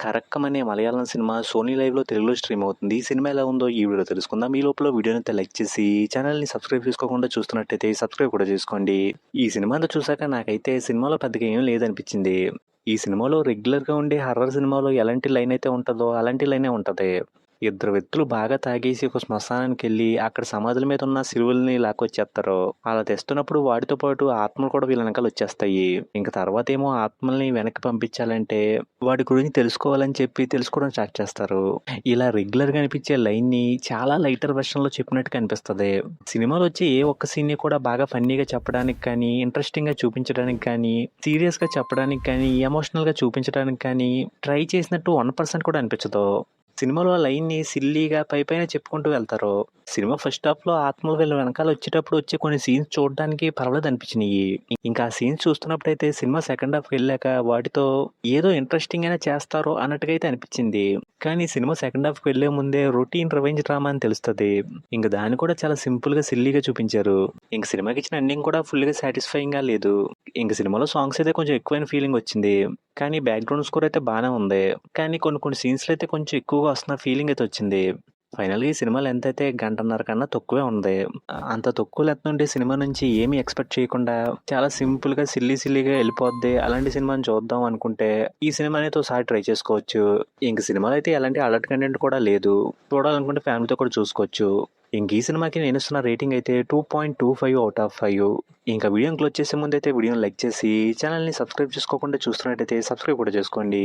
'కరక్కం' అనే Malayalam cinema Sony లైవ్‌లో తెలుగులో స్ట్రీమ్ అవుతుంది. ఈ సినిమా ఎలా ఉందో ఈ వీడియోలో తెలుసుకుందాం. ఈ లోపల వీడియోనైతే లైక్ చేసి ఛానల్‌ని సబ్స్క్రైబ్ చేసుకోకుండా చూస్తున్నట్టయితే సబ్స్క్రైబ్ కూడా చేసుకోండి. ఈ సినిమా అంతా చూసాక నాకైతే సినిమాలో పెద్దగా ఏం లేదనిపించింది. ఈ సినిమాలో రెగ్యులర్‌గా ఉండే హర్రర్ సినిమాలో ఎలాంటి లైన్ అయితే ఉంటదో అలాంటి లైనే ఉంటది. ఇద్దరు వ్యక్తులు బాగా తాగేసి ఒక శ్మశానానికెళ్ళి అక్కడ సమాధుల మీద ఉన్న శిలువల్ని లాక్కొచ్చేస్తారు. అలా తెస్తున్నప్పుడు వాటితో పాటు ఆత్మలు కూడా వీళ్ళ వెనకాల వచ్చేస్తాయి. ఇంక తర్వాతేమో ఆత్మల్ని వెనక్కి పంపించాలంటే వాటి గురించి తెలుసుకోవాలని చెప్పి తెలుసుకోవడం స్టార్ట్ చేస్తారు. ఇలా రెగ్యులర్‌గా అనిపించే లైన్‌ని చాలా లైటర్ వెర్షన్‌లో చెప్పినట్టుగా అనిపిస్తది. సినిమాలో వచ్చే ఏ ఒక్క సీన్‌ని కూడా బాగా ఫన్నీగా చెప్పడానికి కానీ, ఇంట్రెస్టింగ్‌గా చూపించడానికి కానీ, సీరియస్‌గా చెప్పడానికి కానీ, ఎమోషనల్‌గా చూపించడానికి కానీ ట్రై చేసినట్టు 1% కూడా అనిపించదు. సినిమాలో ఆ లైన్‌ని సిల్లీగా పైపైన చెప్పుకుంటూ వెళ్తారు. సినిమా ఫస్ట్ హాఫ్‌లో ఆత్మలు వీళ్ళ వెనకాల వచ్చేటప్పుడు వచ్చే కొన్ని సీన్స్ చూడడానికి పర్వాలేదనిపించినియి. ఇంకా ఆ సీన్స్ చూస్తున్నప్పుడైతే సినిమా సెకండ్ హాఫ్‌కెళ్ళాక వాటితో ఏదో ఇంట్రెస్టింగ్ అయినా చేస్తారు అన్నట్టుగా అయితే అనిపించింది. కానీ సినిమా సెకండ్ హాఫ్‌కి వెళ్ళే ముందే రొటీన్ రివెంజ్ డ్రామా అని తెలుస్తది. ఇంక దాన్ని కూడా చాలా సింపుల్‌గా, సిల్లీగా చూపించారు. ఇంక సినిమాకిచ్చిన ఎండింగ్ కూడా ఫుల్‌గా సాటిస్ఫైయింగ్‌గా లేదు. ఇంక సినిమాలో సాంగ్స్ అయితే కొంచెం ఎక్కువైన ఫీలింగ్ వచ్చింది. కానీ బ్యాక్‌గ్రౌండ్ స్కోర్ అయితే బానే ఉంది. కానీ కొన్ని సీన్స్‌లో అయితే కొంచెం ఎక్కువగా వస్తున్న ఫీలింగ్ అయితే వచ్చింది. ఫైనల్‌గా ఈ సినిమా లెంత్ అయితే గంటన్నర కన్నా తక్కువే ఉంది. అంత తక్కువ లెంత్ ఉండే సినిమా నుంచి ఏమి ఎక్స్‌పెక్ట్ చేయకుండా చాలా సింపుల్‌గా సిల్లీగా ఎళ్ళిపోద్ది. అలాంటి సినిమాని చూద్దాం అనుకుంటే ఈ సినిమాని అయితే ఓసారి ట్రై చేసుకోవచ్చు. ఇంక సినిమాలో అయితే ఎలాంటి అడల్ట్ కంటెంట్ కూడా లేదు. చూడాలనుకుంటే ఫ్యామిలీతో కూడా చూసుకోవచ్చు. ఇంక ఈ సినిమాకి నేనిస్తున్న రేటింగ్ అయితే 2.25 ఔట్ ఆఫ్ 5. ఇంకా వీడియోని క్లోజ్ చేసే ముందైతే వీడియోని లైక్ చేసి ఛానల్‌ని సబ్స్క్రైబ్ చేసుకోకుండా చూస్తున్నట్టయితే సబ్స్క్రైబ్ కూడా చేసుకోండి.